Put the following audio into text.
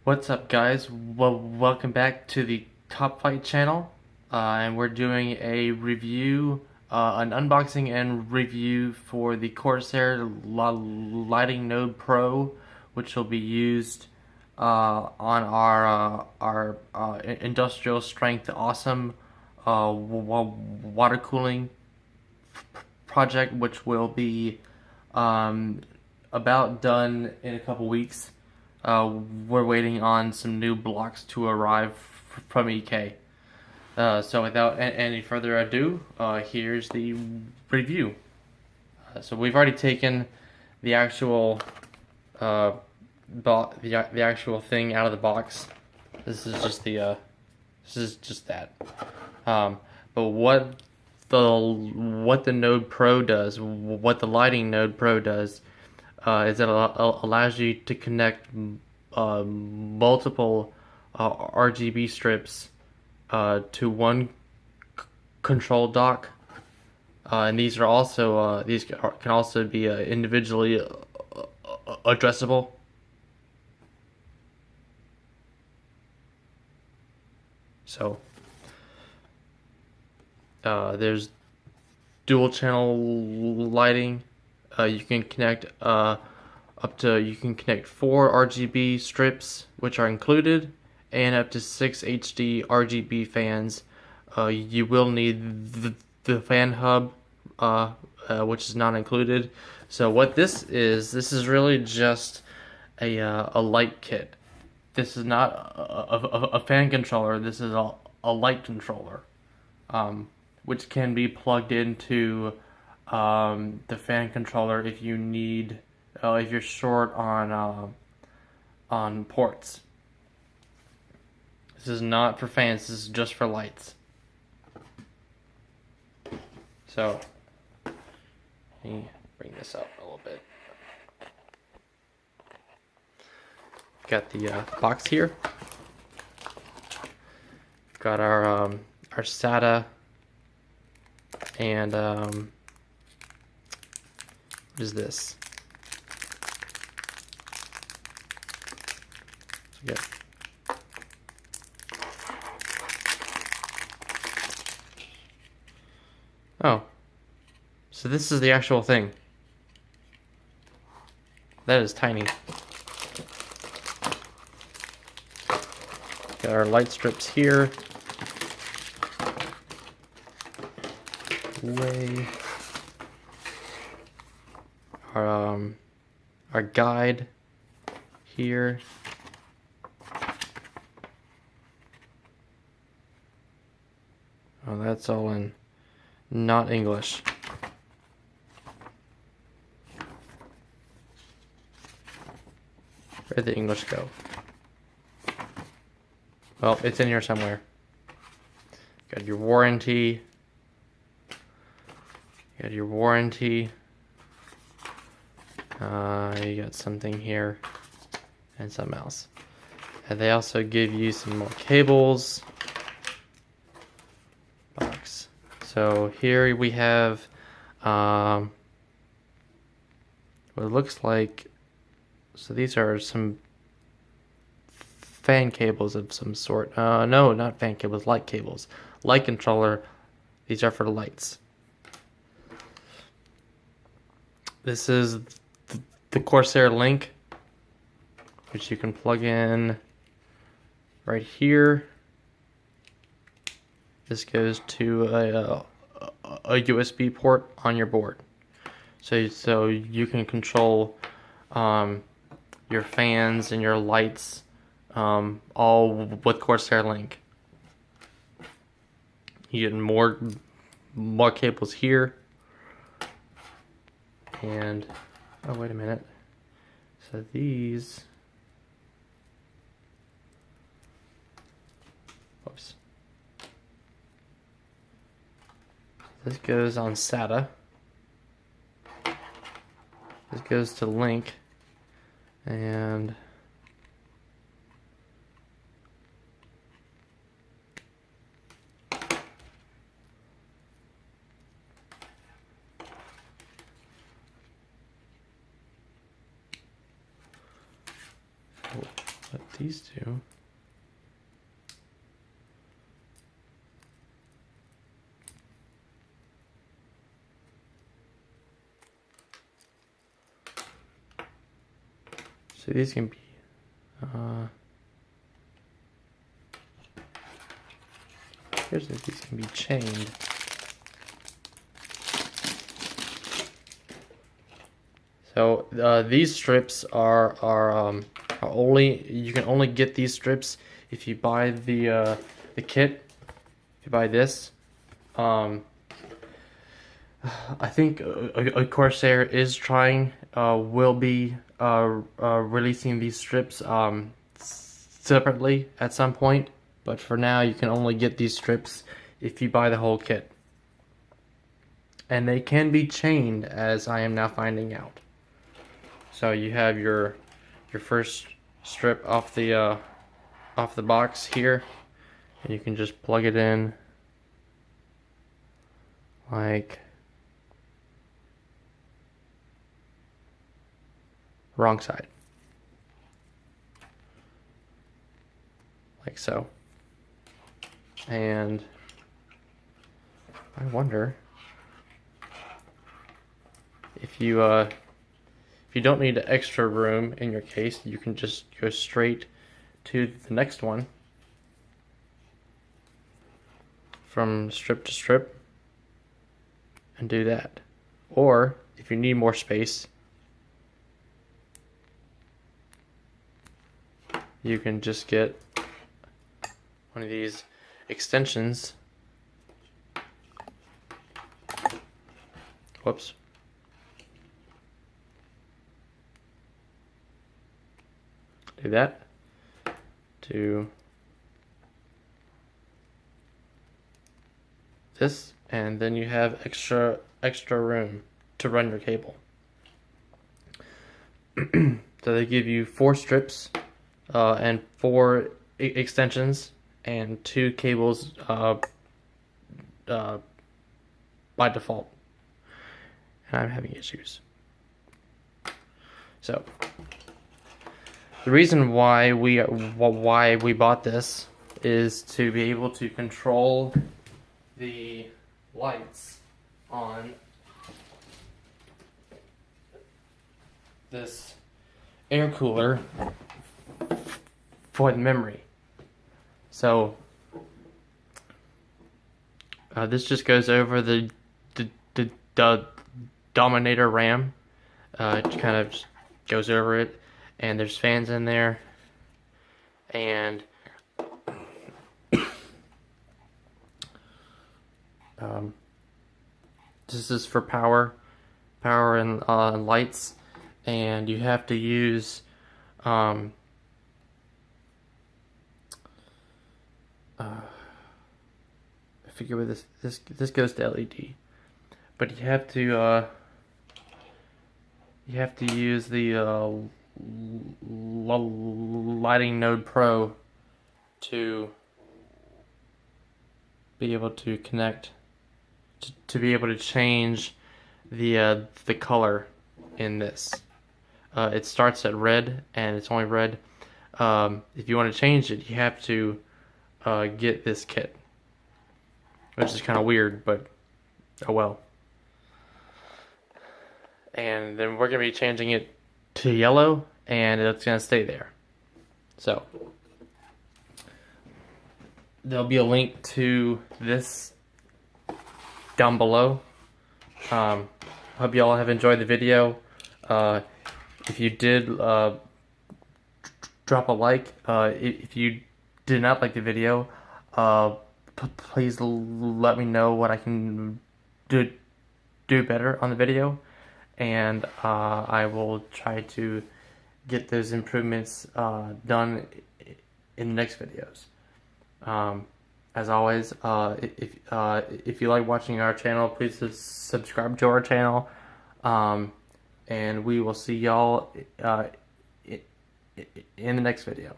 What's up, guys? Well, welcome back to the Top Fight channel, and we're doing a review, an unboxing and review for the Corsair Lighting Node Pro, which will be used on our industrial strength awesome water cooling project, which will be about done in a couple weeks. We're waiting on some new blocks to arrive from EK. So without any further ado, here's the review. So we've already taken the actual the actual thing out of the box. This is just the this is just that. But what the Node Pro does, what the Lighting Node Pro does, is it allows you to connect multiple RGB strips to one control dock, and these are also can also be individually addressable. So there's dual channel lighting. You can connect you can connect 4 RGB strips, which are included, and up to 6 HD RGB fans. You will need the fan hub, which is not included. So what this is really just a light kit. This is not a fan controller. This is a light controller, which can be plugged into the fan controller if you need, if you're short on ports. This is not for fans. This is just for lights. So let me bring this up a little bit. Got the box here. Got our SATA and what is this? Yeah. Oh, so this is the actual thing. That is tiny. Got our light strips here. Our guide here. Oh, that's all in not English. Where'd the English go? Well, it's in here somewhere. Got your warranty. You got your warranty. You got something here and something else. And they also give you some more cables. Box. So here we have what it looks like. So these are some fan cables of some sort. No, not fan cables, light cables. Light controller. These are for the lights. This is the Corsair link, which you can plug in right here. This goes to a USB port on your board, so you can control your fans and your lights all with Corsair link. You get more cables here. And, oh, wait a minute. So these, whoops. This goes on SATA. This goes to link. And these two. So these can be here's if these can be chained. So these strips are only, you can only get these strips if you buy the kit. If you buy this, I think a Corsair is trying, will be releasing these strips separately at some point, but for now you can only get these strips if you buy the whole kit. And they can be chained, as I am now finding out. So you have your first strip off the box here, and you can just plug it in like wrong side, like so. And I wonder if you don't need extra room in your case, you can just go straight to the next one from strip to strip and do that. Or if you need more space, you can just get one of these extensions. Whoops. Do that to this, and then you have extra room to run your cable. So they give you 4 strips and 4 extensions and 2 cables by default, and I'm having issues. So the reason why we bought this is to be able to control the lights on this air cooler for the memory. So this just goes over the Dominator RAM. It kind of just goes over it, and there's fans in there, and this is for power and lights, and you have to use I forget what this goes to LED, but you have to use the Lighting Node Pro to be able to connect, to be able to change the color in this. It starts at red, and it's only red. If you want to change it, you have to get this kit, which is kind of weird, but oh well. And then we're going to be changing it to yellow, and it's going to stay there. So there'll be a link to this down below. Hope you all have enjoyed the video. If you did, drop a like. If you did not like the video, please let me know what I can do better on the video, and I will try to get those improvements done in the next videos. As always, if you like watching our channel, please subscribe to our channel, and we will see y'all in the next video.